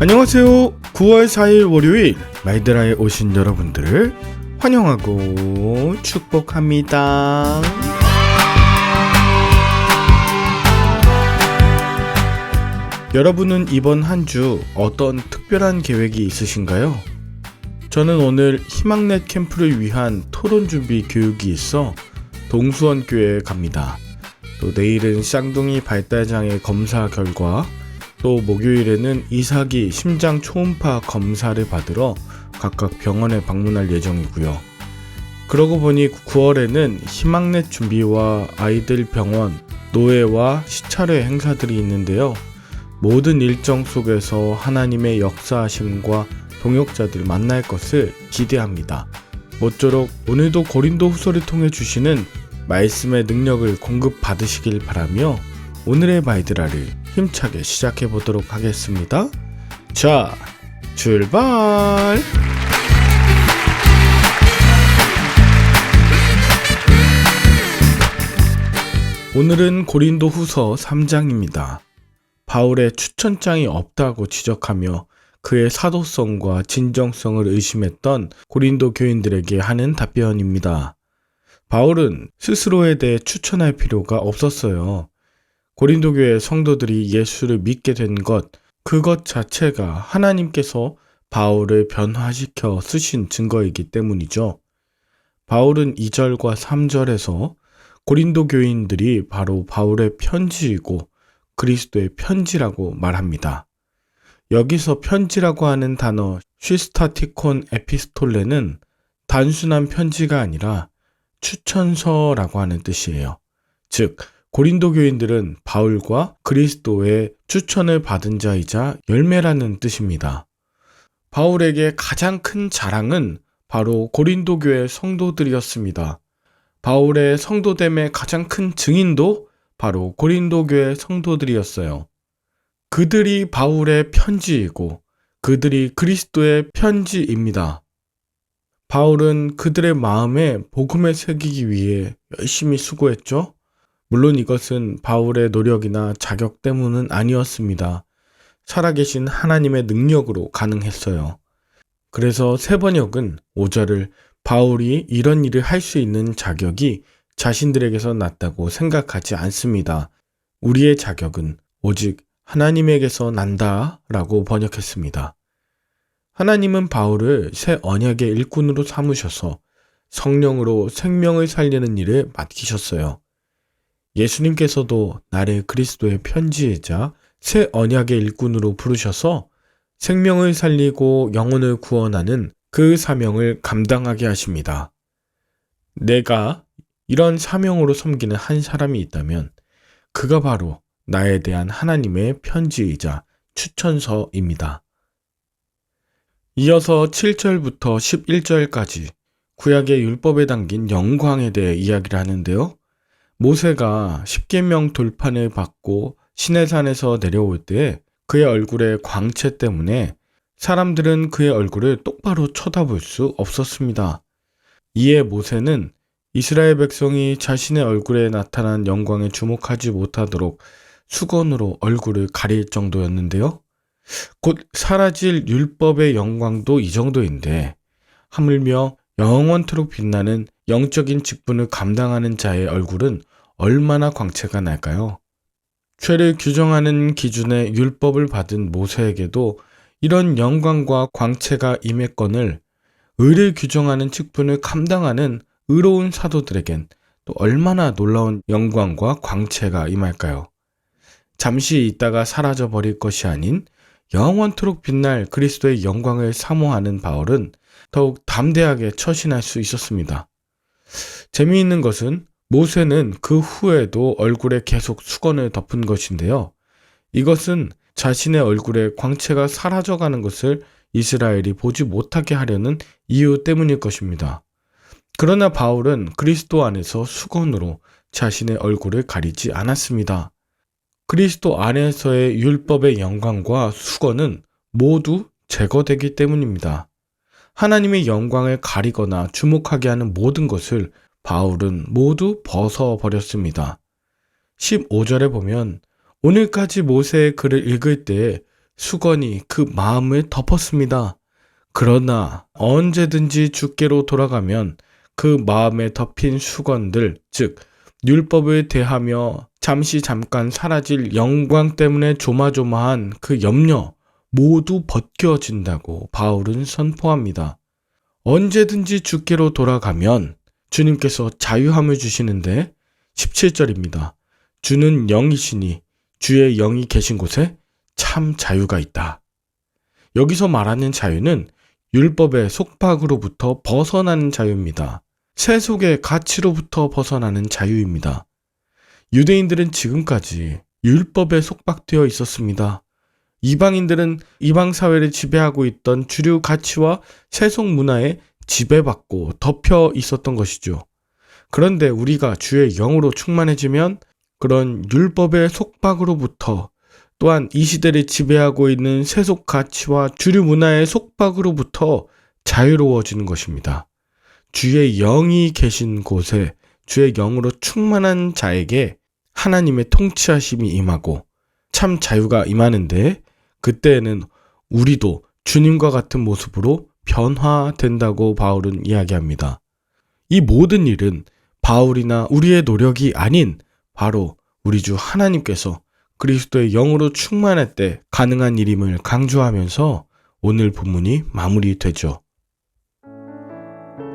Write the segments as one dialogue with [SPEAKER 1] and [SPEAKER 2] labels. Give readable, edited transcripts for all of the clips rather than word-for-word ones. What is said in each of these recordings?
[SPEAKER 1] 안녕하세요. 9월 4일 월요일 마이드라에 오신 여러분들을 환영하고 축복합니다. 여러분은 이번 한 주 어떤 특별한 계획이 있으신가요? 저는 오늘 희망넷 캠프를 위한 토론 준비 교육이 있어 동수원 교회에 갑니다. 또 내일은 쌍둥이 발달장애 검사 결과, 또 목요일에는 이삭이 심장 초음파 검사를 받으러 각각 병원에 방문할 예정이고요. 그러고 보니 9월에는 희망넷 준비와 아이들 병원, 노예와 시찰회 행사들이 있는데요. 모든 일정 속에서 하나님의 역사하심과 동역자들 만날 것을 기대합니다. 모쪼록 오늘도 고린도 후서를 통해 주시는 말씀의 능력을 공급받으시길 바라며 오늘의 마이드라를 힘차게 시작해 보도록 하겠습니다. 자, 출발! 오늘은 고린도 후서 3장입니다. 바울의 추천장이 없다고 지적하며 그의 사도성과 진정성을 의심했던 고린도 교인들에게 하는 답변입니다. 바울은 스스로에 대해 추천할 필요가 없었어요. 고린도 교회 성도들이 예수를 믿게 된 것, 그것 자체가 하나님께서 바울을 변화시켜 쓰신 증거이기 때문이죠. 바울은 2절과 3절에서 고린도 교인들이 바로 바울의 편지이고 그리스도의 편지라고 말합니다. 여기서 편지라고 하는 단어 쉬스타티콘 에피스톨레는 단순한 편지가 아니라 추천서라고 하는 뜻이에요. 즉, 고린도 교인들은 바울과 그리스도의 추천을 받은 자이자 열매라는 뜻입니다. 바울에게 가장 큰 자랑은 바로 고린도 교회 성도들이었습니다. 바울의 성도됨의 가장 큰 증인도 바로 고린도 교회 성도들이었어요. 그들이 바울의 편지이고 그들이 그리스도의 편지입니다. 바울은 그들의 마음에 복음을 새기기 위해 열심히 수고했죠. 물론 이것은 바울의 노력이나 자격 때문은 아니었습니다. 살아계신 하나님의 능력으로 가능했어요. 그래서 세번역은 5절을 바울이 이런 일을 할 수 있는 자격이 자신들에게서 났다고 생각하지 않습니다. 우리의 자격은 오직 하나님에게서 난다 라고 번역했습니다. 하나님은 바울을 새 언약의 일꾼으로 삼으셔서 성령으로 생명을 살리는 일을 맡기셨어요. 예수님께서도 나를 그리스도의 편지이자 새 언약의 일꾼으로 부르셔서 생명을 살리고 영혼을 구원하는 그 사명을 감당하게 하십니다. 내가 이런 사명으로 섬기는 한 사람이 있다면 그가 바로 나에 대한 하나님의 편지이자 추천서입니다. 이어서 7절부터 11절까지 구약의 율법에 담긴 영광에 대해 이야기를 하는데요. 모세가 십계명 돌판을 받고 시내산에서 내려올 때 그의 얼굴의 광채 때문에 사람들은 그의 얼굴을 똑바로 쳐다볼 수 없었습니다. 이에 모세는 이스라엘 백성이 자신의 얼굴에 나타난 영광에 주목하지 못하도록 수건으로 얼굴을 가릴 정도였는데요. 곧 사라질 율법의 영광도 이 정도인데 하물며 영원토록 빛나는 영적인 직분을 감당하는 자의 얼굴은 얼마나 광채가 날까요? 죄를 규정하는 기준의 율법을 받은 모세에게도 이런 영광과 광채가 임했거늘 의를 규정하는 직분을 감당하는 의로운 사도들에겐 또 얼마나 놀라운 영광과 광채가 임할까요? 잠시 있다가 사라져 버릴 것이 아닌 영원토록 빛날 그리스도의 영광을 사모하는 바울은 더욱 담대하게 처신할 수 있었습니다. 재미있는 것은 모세는 그 후에도 얼굴에 계속 수건을 덮은 것인데요. 이것은 자신의 얼굴에 광채가 사라져가는 것을 이스라엘이 보지 못하게 하려는 이유 때문일 것입니다. 그러나 바울은 그리스도 안에서 수건으로 자신의 얼굴을 가리지 않았습니다. 그리스도 안에서의 율법의 영광과 수건은 모두 제거되기 때문입니다. 하나님의 영광을 가리거나 주목하게 하는 모든 것을 바울은 모두 벗어버렸습니다. 15절에 보면 오늘까지 모세의 글을 읽을 때 수건이 그 마음을 덮었습니다. 그러나 언제든지 주께로 돌아가면 그 마음에 덮인 수건들, 즉 율법을 대하며 잠깐 사라질 영광 때문에 조마조마한 그 염려 모두 벗겨진다고 바울은 선포합니다. 언제든지 주께로 돌아가면 주님께서 자유함을 주시는데 17절입니다. 주는 영이시니 주의 영이 계신 곳에 참 자유가 있다. 여기서 말하는 자유는 율법의 속박으로부터 벗어나는 자유입니다. 세속의 가치로부터 벗어나는 자유입니다. 유대인들은 지금까지 율법에 속박되어 있었습니다. 이방인들은 이방 사회를 지배하고 있던 주류 가치와 세속 문화에 지배받고 덮여 있었던 것이죠. 그런데 우리가 주의 영으로 충만해지면 그런 율법의 속박으로부터 또한 이 시대를 지배하고 있는 세속 가치와 주류 문화의 속박으로부터 자유로워지는 것입니다. 주의 영이 계신 곳에 주의 영으로 충만한 자에게 하나님의 통치하심이 임하고 참 자유가 임하는데 그때에는 우리도 주님과 같은 모습으로 변화된다고 바울은 이야기합니다. 이 모든 일은 바울이나 우리의 노력이 아닌 바로 우리 주 하나님께서 그리스도의 영으로 충만할 때 가능한 일임을 강조하면서 오늘 본문이 마무리되죠.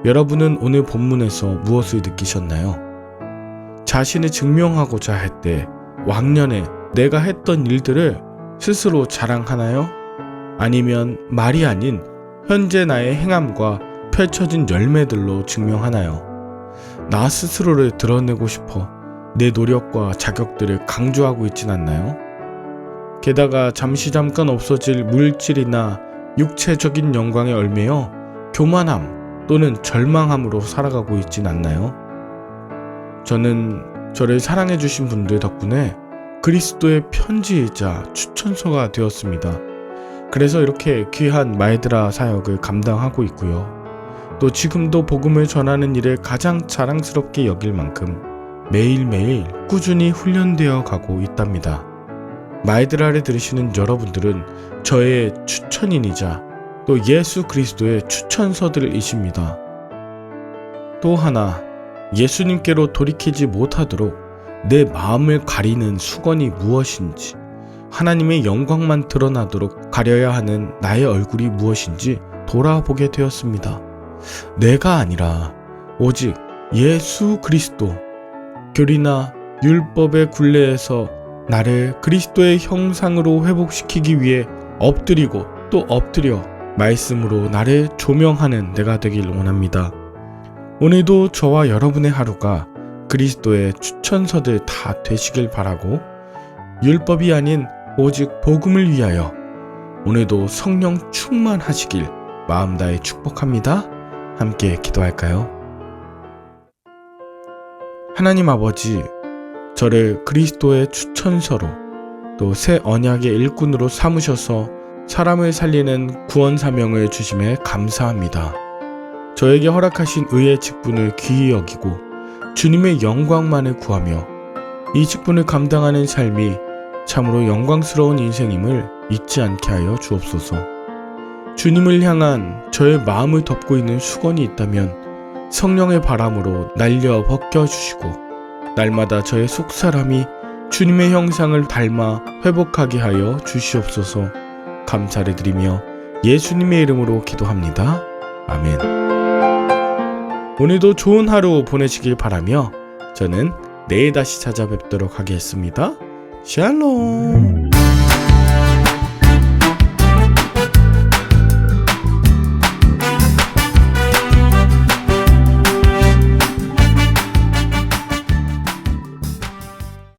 [SPEAKER 1] 여러분은 오늘 본문에서 무엇을 느끼셨나요? 자신을 증명하고자 할 때 왕년에 내가 했던 일들을 스스로 자랑하나요? 아니면 말이 아닌 현재 나의 행함과 펼쳐진 열매들로 증명하나요? 나 스스로를 드러내고 싶어 내 노력과 자격들을 강조하고 있진 않나요? 게다가 잠깐 없어질 물질이나 육체적인 영광에 얽매여 교만함 또는 절망함으로 살아가고 있진 않나요? 저는 저를 사랑해주신 분들 덕분에 그리스도의 편지이자 추천서가 되었습니다. 그래서 이렇게 귀한 말드라 사역을 감당하고 있고요. 또 지금도 복음을 전하는 일에 가장 자랑스럽게 여길 만큼 매일매일 꾸준히 훈련되어 가고 있답니다. 말드라를 들으시는 여러분들은 저의 추천인이자 또 예수 그리스도의 추천서들이십니다. 또 하나, 예수님께로 돌이키지 못하도록 내 마음을 가리는 수건이 무엇인지, 하나님의 영광만 드러나도록 가려야 하는 나의 얼굴이 무엇인지 돌아보게 되었습니다. 내가 아니라 오직 예수 그리스도, 교리나 율법의 굴레에서 나를 그리스도의 형상으로 회복시키기 위해 엎드리고 또 엎드려 말씀으로 나를 조명하는 내가 되길 원합니다. 오늘도 저와 여러분의 하루가 그리스도의 추천서들 다 되시길 바라고 율법이 아닌 오직 복음을 위하여 오늘도 성령 충만하시길 마음 다해 축복합니다. 함께 기도할까요? 하나님 아버지, 저를 그리스도의 추천서로 또 새 언약의 일꾼으로 삼으셔서 사람을 살리는 구원 사명을 주심에 감사합니다. 저에게 허락하신 의의 직분을 귀히 여기고 주님의 영광만을 구하며 이 직분을 감당하는 삶이 참으로 영광스러운 인생임을 잊지 않게 하여 주옵소서. 주님을 향한 저의 마음을 덮고 있는 수건이 있다면 성령의 바람으로 날려 벗겨주시고 날마다 저의 속사람이 주님의 형상을 닮아 회복하게 하여 주시옵소서. 감사를 드리며 예수님의 이름으로 기도합니다. 아멘. 오늘도 좋은 하루 보내시길 바라며 저는 내일 다시 찾아뵙도록 하겠습니다. 샬롬.